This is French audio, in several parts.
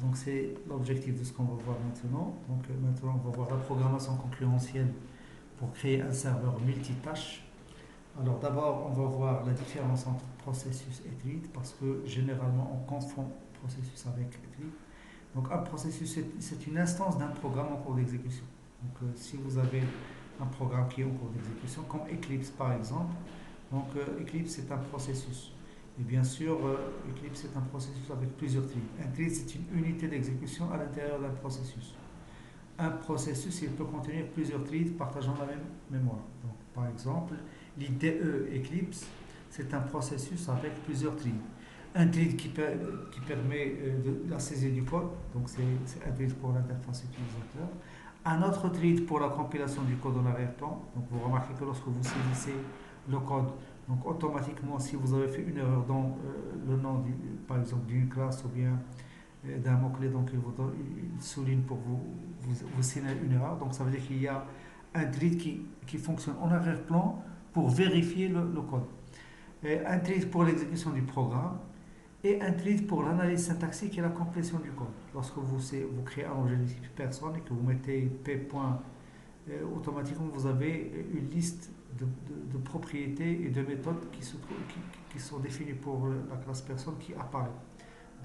Donc c'est l'objectif de ce qu'on va voir maintenant. Donc maintenant on va voir la programmation concurrentielle pour créer un serveur multitâche. Alors d'abord on va voir la différence entre processus et thread parce que généralement on confond processus avec thread. Donc un processus c'est une instance d'un programme en cours d'exécution. Donc si vous avez un programme qui est en cours d'exécution comme Eclipse par exemple, donc Eclipse c'est un processus. Et bien sûr, Eclipse est un processus avec plusieurs threads. Un thread, c'est une unité d'exécution à l'intérieur d'un processus. Un processus, il peut contenir plusieurs threads partageant la même mémoire. Donc, par exemple, l'IDE Eclipse, c'est un processus avec plusieurs threads. Un thread qui permet de la saisie du code, donc c'est un thread pour l'interface utilisateur. Un autre thread pour la compilation du code en arrière-plan. Donc vous remarquez que lorsque vous saisissez le code, donc automatiquement, si vous avez fait une erreur dans le nom, par exemple, d'une classe ou bien d'un mot-clé, donc il souligne pour vous signaler une erreur. Donc ça veut dire qu'il y a un thread qui fonctionne en arrière-plan pour vérifier le code. Et un thread pour l'exécution du programme et un thread pour l'analyse syntaxique et la complétion du code. Lorsque vous créez un objet de type personne et que vous mettez p. Automatiquement vous avez une liste de propriétés et de méthodes qui sont définies pour la classe personne qui apparaît.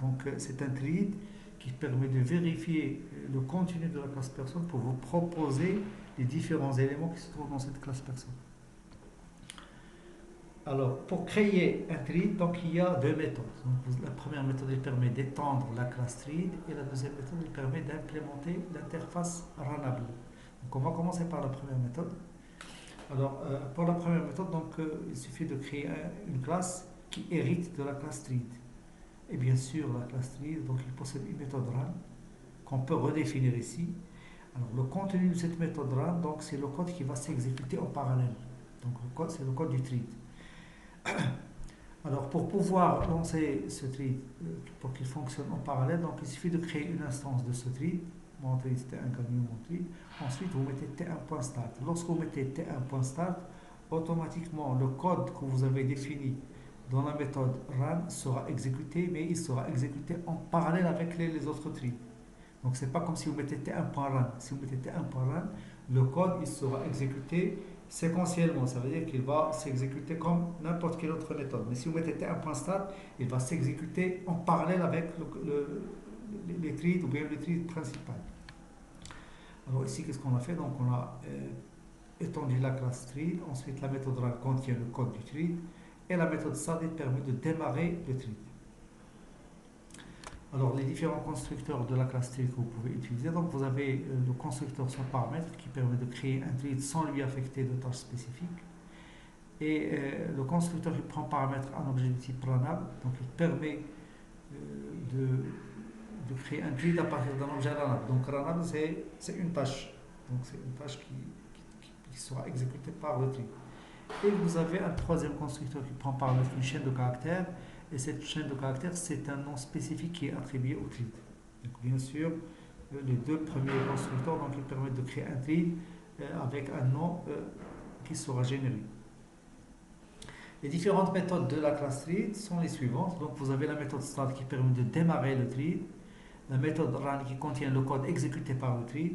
Donc c'est un thread qui permet de vérifier le contenu de la classe personne pour vous proposer les différents éléments qui se trouvent dans cette classe personne. Alors, pour créer un thread, donc, il y a deux méthodes. Donc, la première méthode elle permet d'étendre la classe thread et la deuxième méthode elle permet d'implémenter l'interface runnable. Donc, on va commencer par la première méthode. Alors, pour la première méthode, donc, il suffit de créer une classe qui hérite de la classe thread. Et bien sûr, la classe thread, donc, il possède une méthode run qu'on peut redéfinir ici. Alors, le contenu de cette méthode run, donc, c'est le code qui va s'exécuter en parallèle. Donc, c'est le code du thread. Alors, pour pouvoir lancer ce thread, pour qu'il fonctionne en parallèle, donc, il suffit de créer une instance de ce thread. Mon thread, c'était un camion, mon thread. Ensuite, vous mettez t1.start. Lorsque vous mettez t1.start, automatiquement, le code que vous avez défini dans la méthode run sera exécuté, mais il sera exécuté en parallèle avec les autres threads. Donc, c'est pas comme si vous mettez t1.run. Si vous mettez t1.run, le code il sera exécuté séquentiellement. Ça veut dire qu'il va s'exécuter comme n'importe quelle autre méthode. Mais si vous mettez t1.start, il va s'exécuter en parallèle avec les threads ou bien le thread principal. Alors ici, qu'est-ce qu'on a fait? Donc, on a étendu la classe thread. Ensuite, la méthode run contient le code du thread. Et la méthode start permet de démarrer le thread. Alors, les différents constructeurs de la classe thread que vous pouvez utiliser. Donc, vous avez le constructeur sans paramètre qui permet de créer un thread sans lui affecter de tâches spécifiques. Et le constructeur qui prend paramètre un objet de type runnable. Donc, il permet de créer un thread à partir d'un objet runnable. Donc, runnable, c'est une tâche. Donc, c'est une tâche qui sera exécutée par le thread. Et vous avez un troisième constructeur qui prend paramètre une chaîne de caractères. Et cette chaîne de caractères, c'est un nom spécifique qui est attribué au thread. Donc, bien sûr, les deux premiers constructeurs donc, ils permettent de créer un thread avec un nom qui sera généré. Les différentes méthodes de la classe thread sont les suivantes. Donc, vous avez la méthode start qui permet de démarrer le thread, la méthode run qui contient le code exécuté par le thread,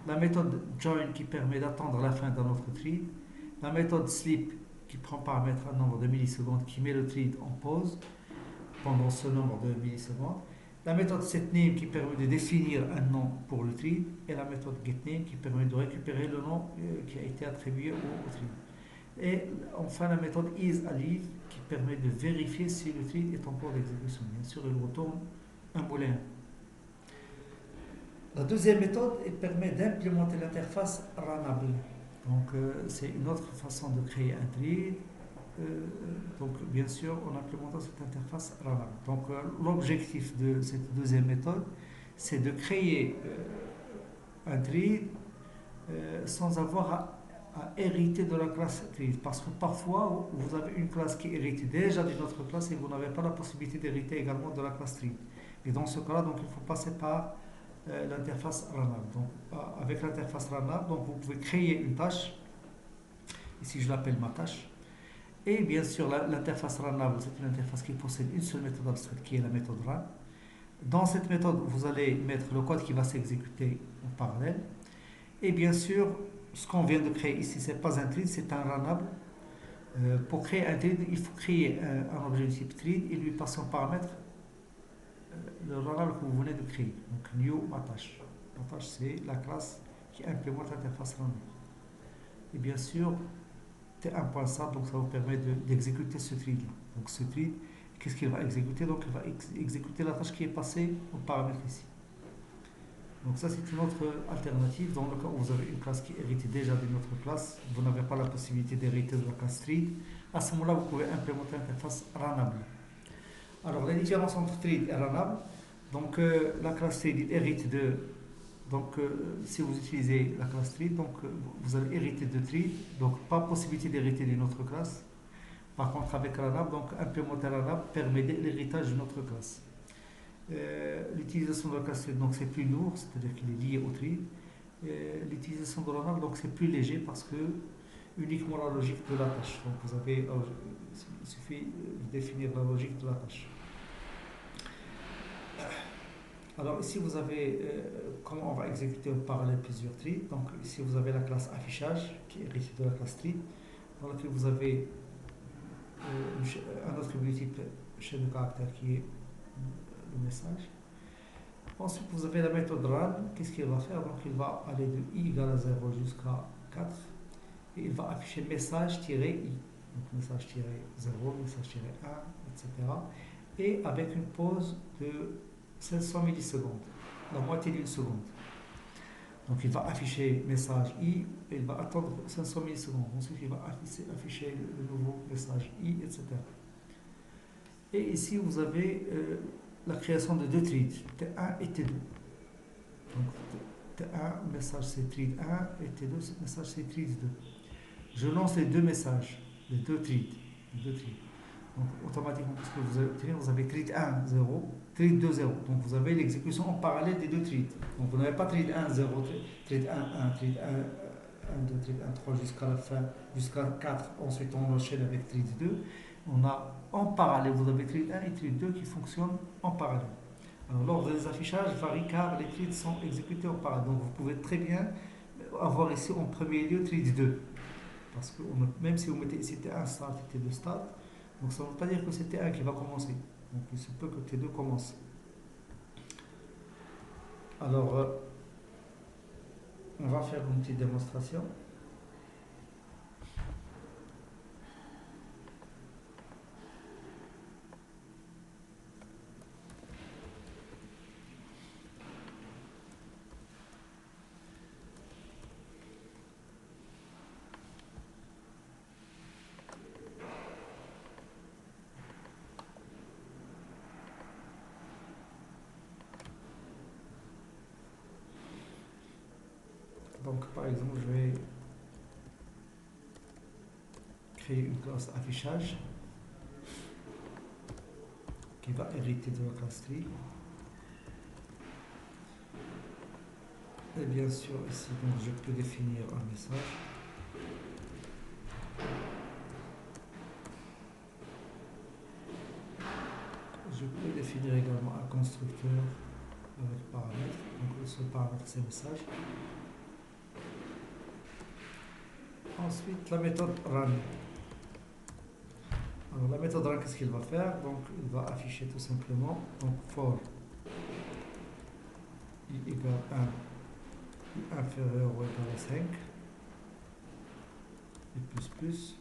la méthode join qui permet d'attendre la fin d'un autre thread, la méthode sleep qui prend paramètre un nombre de millisecondes qui met le thread en pause pendant ce nombre de millisecondes, la méthode setName qui permet de définir un nom pour le thread et la méthode getName qui permet de récupérer le nom qui a été attribué au thread. Et enfin la méthode isAlive qui permet de vérifier si le thread est en cours d'exécution. Bien sûr, il retourne un booléen. La deuxième méthode elle permet d'implémenter l'interface runnable. Donc c'est une autre façon de créer un thread. Donc bien sûr en implémentant cette interface runnable. Donc l'objectif de cette deuxième méthode c'est de créer un thread sans avoir à hériter de la classe thread. Parce que parfois vous avez une classe qui hérite déjà d'une autre classe et vous n'avez pas la possibilité d'hériter également de la classe thread. Et dans ce cas-là, donc, il faut passer par l'interface runnable. Donc, avec l'interface runnable, donc, vous pouvez créer une tâche. Ici, je l'appelle ma tâche. Et bien sûr, l'interface runnable, c'est une interface qui possède une seule méthode abstraite qui est la méthode run. Dans cette méthode, vous allez mettre le code qui va s'exécuter en parallèle. Et bien sûr, ce qu'on vient de créer ici, ce n'est pas un thread, c'est un runnable. Pour créer un thread, il faut créer un objet de type thread et lui passer en paramètre le runnable que vous venez de créer. Donc new attache. Attache, c'est la classe qui implémente l'interface runnable. Et bien sûr, T1.sub, donc ça vous permet d'exécuter ce thread là. Donc ce thread, qu'est-ce qu'il va exécuter? Donc il va exécuter la tâche qui est passée au paramètre ici. Donc ça c'est une autre alternative. Dans le cas où vous avez une classe qui hérite déjà d'une autre classe, vous n'avez pas la possibilité d'hériter de la classe thread. À ce moment-là, vous pouvez implémenter l'interface runnable. Alors la différence entre thread et runnable, donc la classe thread hérite de. Donc, si vous utilisez la classe thread, donc vous allez hériter de thread, donc pas possibilité d'hériter d'une autre classe. Par contre, avec runnable, donc implémenter runnable permet l'héritage d'une autre classe. L'utilisation de la classe thread, donc c'est plus lourd, c'est-à-dire qu'il est lié au thread. L'utilisation de runnable, donc c'est plus léger parce que uniquement la logique de la tâche. Donc vous avez, il suffit de définir la logique de la tâche. Alors ici vous avez comment on va exécuter en parallèle plusieurs threads. Donc ici vous avez la classe affichage qui est héritée de la classe thread, dans laquelle vous avez un attribut type chaîne de caractères qui est le message. Ensuite vous avez la méthode run. Qu'est-ce qu'il va faire? Donc il va aller de i égale à 0 jusqu'à 4 et il va afficher message-i. Donc message-0, message-1, etc. Et avec une pause de 500 millisecondes, la moitié d'une seconde. Donc il va afficher message i, et il va attendre 500 millisecondes. Ensuite il va afficher le nouveau message i, etc. Et ici vous avez la création de deux threads, T1 et T2. Donc T1 message c'est thread 1 et T2 message c'est thread 2. Je lance les deux messages, les deux threads. Donc automatiquement, parce que vous avez thread 1, 0, thread 2, 0. Donc vous avez l'exécution en parallèle des deux threads. Donc vous n'avez pas thread 1, 0, thread 1, 1, thread 1, 2, thread 1, 3 jusqu'à la fin, jusqu'à 4. Ensuite on enchaîne avec thread 2. On a en parallèle, vous avez thread 1 et thread 2 qui fonctionnent en parallèle. Alors l'ordre des affichages varie car les threads sont exécutés en parallèle. Donc vous pouvez très bien avoir ici en premier lieu thread 2. Parce que même si vous mettez ici T1 start et T2 start, donc ça ne veut pas dire que c'est T1 qui va commencer. Donc il se peut que T2 commence. Alors, on va faire une petite démonstration. Donc par exemple, je vais créer une classe affichage qui va hériter de la classe tree. Et bien sûr ici donc, je peux définir un message. Je peux définir également un constructeur avec paramètre. Donc ce paramètre c'est message. Ensuite la méthode run. Alors la méthode run, qu'est-ce qu'il va faire? Donc il va afficher tout simplement donc for i égale 1 inférieur ou égal à 5 et plus.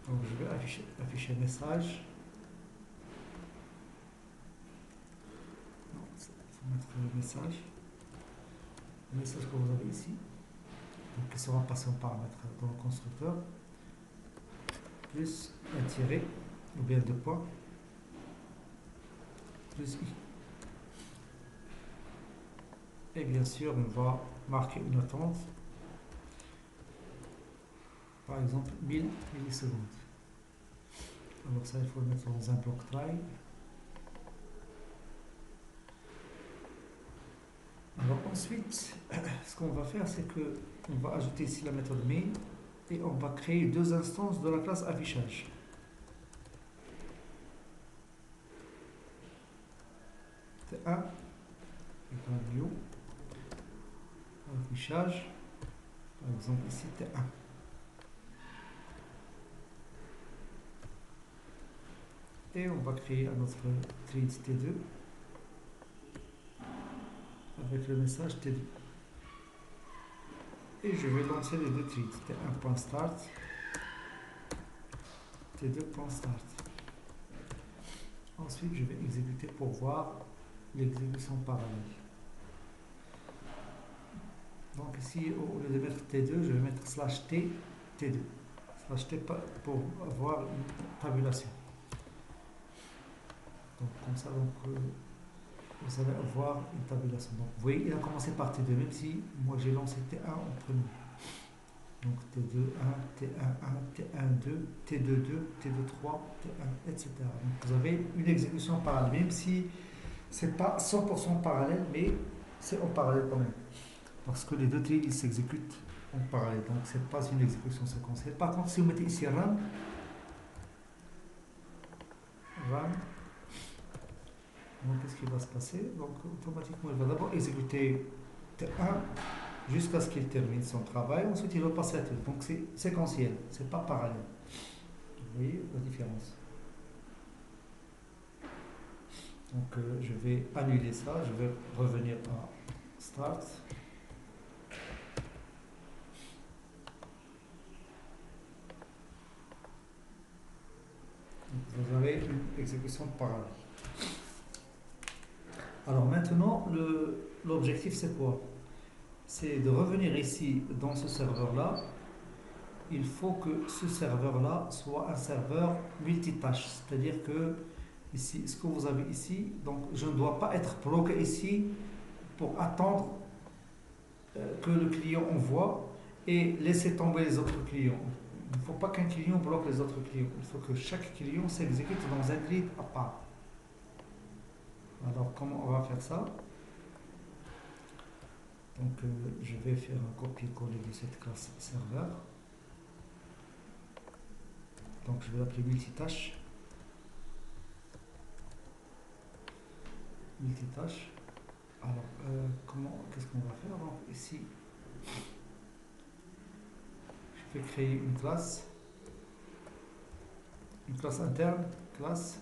Donc je vais afficher message. Non, il faut mettre le message. Le message que vous avez ici, donc qui sera passé en paramètre dans le constructeur, plus un tiret, ou bien deux points, plus i. Et bien sûr, on va marquer une attente, par exemple 1000 millisecondes. Alors ça, il faut le mettre dans un bloc try. Alors ensuite, ce qu'on va faire, c'est que on va ajouter ici la méthode main et on va créer deux instances de la classe affichage. T1 égale new, affichage, par exemple ici T1. Et on va créer un autre thread T2 avec le message T2. Et je vais lancer les deux threads, T1.start, T2.start. Ensuite, je vais exécuter pour voir l'exécution parallèle. Donc ici, au lieu de mettre T2, je vais mettre slash T, T2. Slash T pour avoir une tabulation. Donc comme ça, vous allez avoir une tabulation. Donc vous voyez, il a commencé par T2, même si moi j'ai lancé T1 en premier. Donc T2, 1, T1, 1, T1, 2, T2, 2, T2, 3, T1, etc. Donc vous avez une exécution parallèle, même si c'est pas 100% parallèle, mais c'est en parallèle quand même. Parce que les deux threads ils s'exécutent en parallèle, donc c'est pas une exécution séquentielle. Par contre, si vous mettez ici run, donc qu'est-ce qui va se passer? Donc automatiquement, il va d'abord exécuter T1 jusqu'à ce qu'il termine son travail. Ensuite, il va passer à T2. Donc c'est séquentiel, c'est pas parallèle. Vous voyez la différence? Donc je vais annuler ça, je vais revenir à Start. Donc, vous avez une exécution parallèle. Alors maintenant, l'objectif c'est quoi? C'est de revenir ici dans ce serveur-là. Il faut que ce serveur-là soit un serveur multitâche. C'est-à-dire que ici, ce que vous avez ici, donc je ne dois pas être bloqué ici pour attendre que le client envoie et laisser tomber les autres clients. Il ne faut pas qu'un client bloque les autres clients. Il faut que chaque client s'exécute dans un grid à part. Alors comment on va faire ça? Donc je vais faire un copier-coller de cette classe serveur. Donc je vais l'appeler multitâche. Multitâche. Alors qu'est-ce qu'on va faire? Donc ici, je vais créer une classe interne, classe.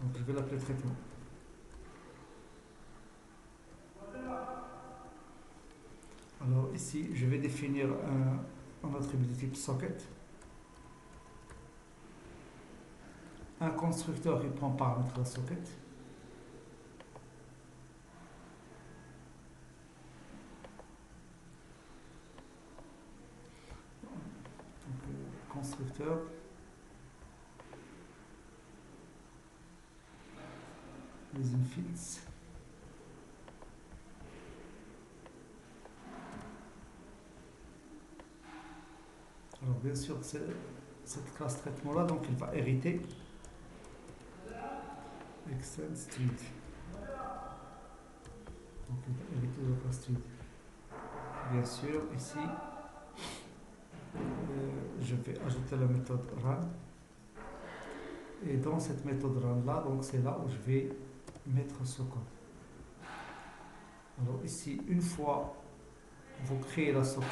Donc je vais l'appeler traitement. Alors ici, je vais définir un attribut de type socket. Un constructeur qui prend paramètre la socket. Donc, constructeur. Les fields. Alors bien sûr, cette classe traitement là, donc il va hériter extend street. Donc il va hériter de la classe street. Bien sûr, ici, je vais ajouter la méthode run. Et dans cette méthode run là, donc c'est là où je vais mettre ce code. Alors ici, une fois vous créez la socket,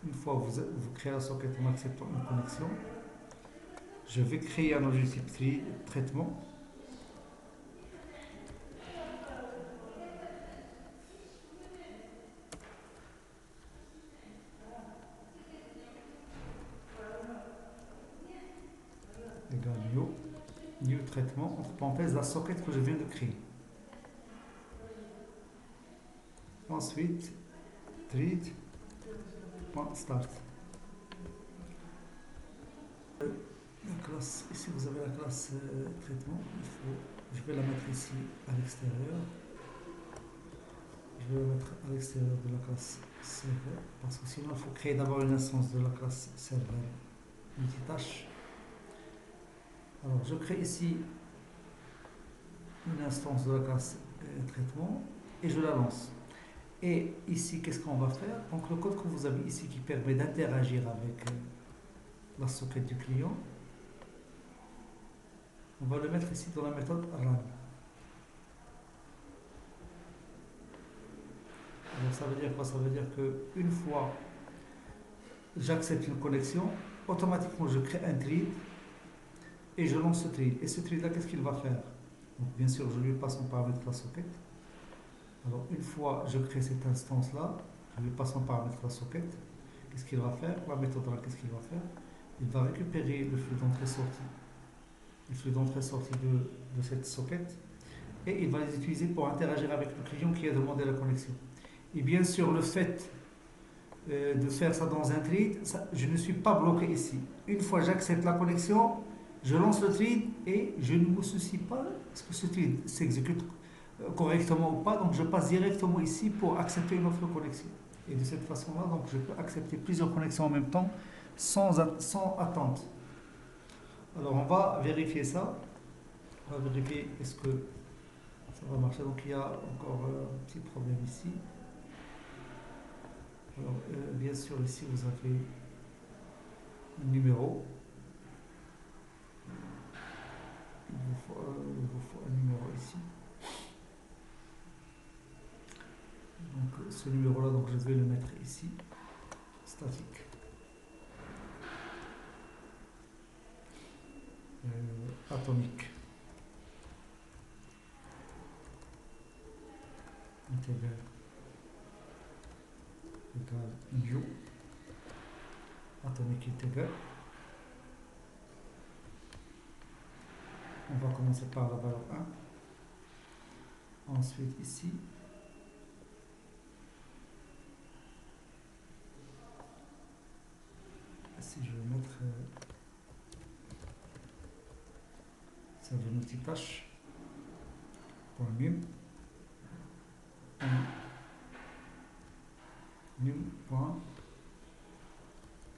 une fois vous créez la socket en acceptant une connexion, je vais créer un objet type traitement. Égale new traitement, entre parenthèses, la socket que je viens de créer. Ensuite, thread.start. La classe, ici vous avez la classe traitement. Je vais la mettre ici à l'extérieur. je vais le mettre à l'extérieur de la classe serveur parce que sinon il faut créer d'abord une instance de la classe serveur multitâche. Alors je crée ici une instance de la classe traitement et je la lance. Et ici, qu'est-ce qu'on va faire? Donc le code que vous avez ici qui permet d'interagir avec la socket du client, on va le mettre ici dans la méthode run. Alors ça veut dire quoi? Ça veut dire qu'une fois j'accepte une connexion, automatiquement je crée un thread et je lance ce thread. Et ce thread là, qu'est-ce qu'il va faire? Donc bien sûr, je lui passe en paramètre la socket. Alors une fois je crée cette instance là, je lui passe en paramètre la socket. Qu'est-ce qu'il va faire? La méthode là, qu'est-ce qu'il va faire? Il va récupérer le flux d'entrée-sortie, le flux d'entrée-sortie de cette socket, et il va les utiliser pour interagir avec le client qui a demandé la connexion. Et bien sûr, le fait de faire ça dans un thread, je ne suis pas bloqué ici. Une fois que j'accepte la connexion, je lance le thread et je ne me soucie pas est-ce que ce thread s'exécute correctement ou pas. Donc je passe directement ici pour accepter une autre connexion. Et de cette façon-là, donc je peux accepter plusieurs connexions en même temps sans attente. Alors on va vérifier ça. On va vérifier est-ce que ça va marcher. Donc il y a encore un petit problème ici. Alors, bien sûr, ici vous avez un numéro. Il vous faut un numéro ici. Donc ce numéro-là, donc je vais le mettre ici, statique. Atomique. Intégral égale new. Atomique intégral. On va commencer par la valeur 1. Ensuite ici, je vais mettre ça va multitâche pour num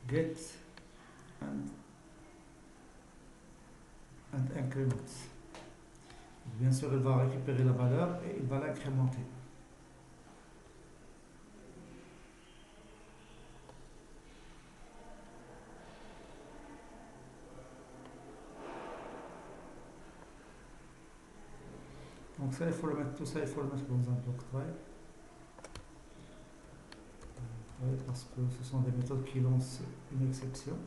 get and increment. Bien sûr, il va récupérer la valeur et il va l'incrémenter. Donc ça, il faut le mettre, tout ça, il faut le mettre dans un bloc try. Parce que ce sont des méthodes qui lancent une exception.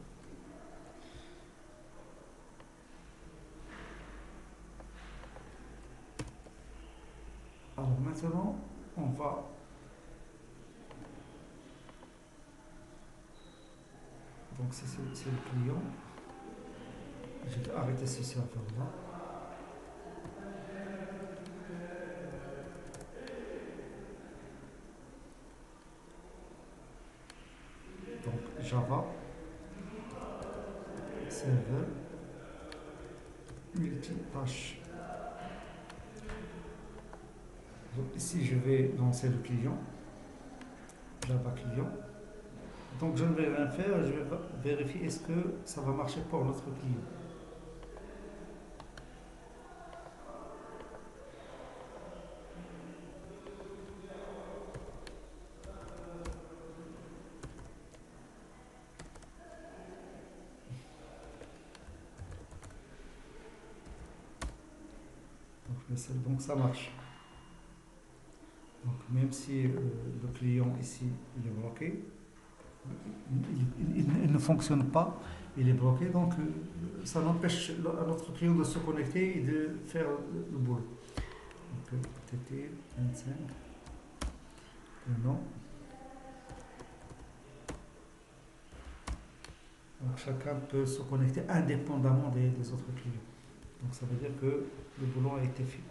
Alors maintenant, on va donc c'est le client. Je vais arrêter ce serveur là. Donc Java serveur multitâche. Donc ici je vais lancer le client, Java client. Donc je ne vais rien faire, je vais vérifier est-ce que ça va marcher pour notre client. Donc ça marche. Donc même si le client ici il est bloqué, il ne fonctionne pas, il est bloqué, donc ça n'empêche à notre client de se connecter et de faire le boulot. Donc TT 25, le nom. Donc chacun peut se connecter indépendamment des autres clients. Donc ça veut dire que le boulot a été fait.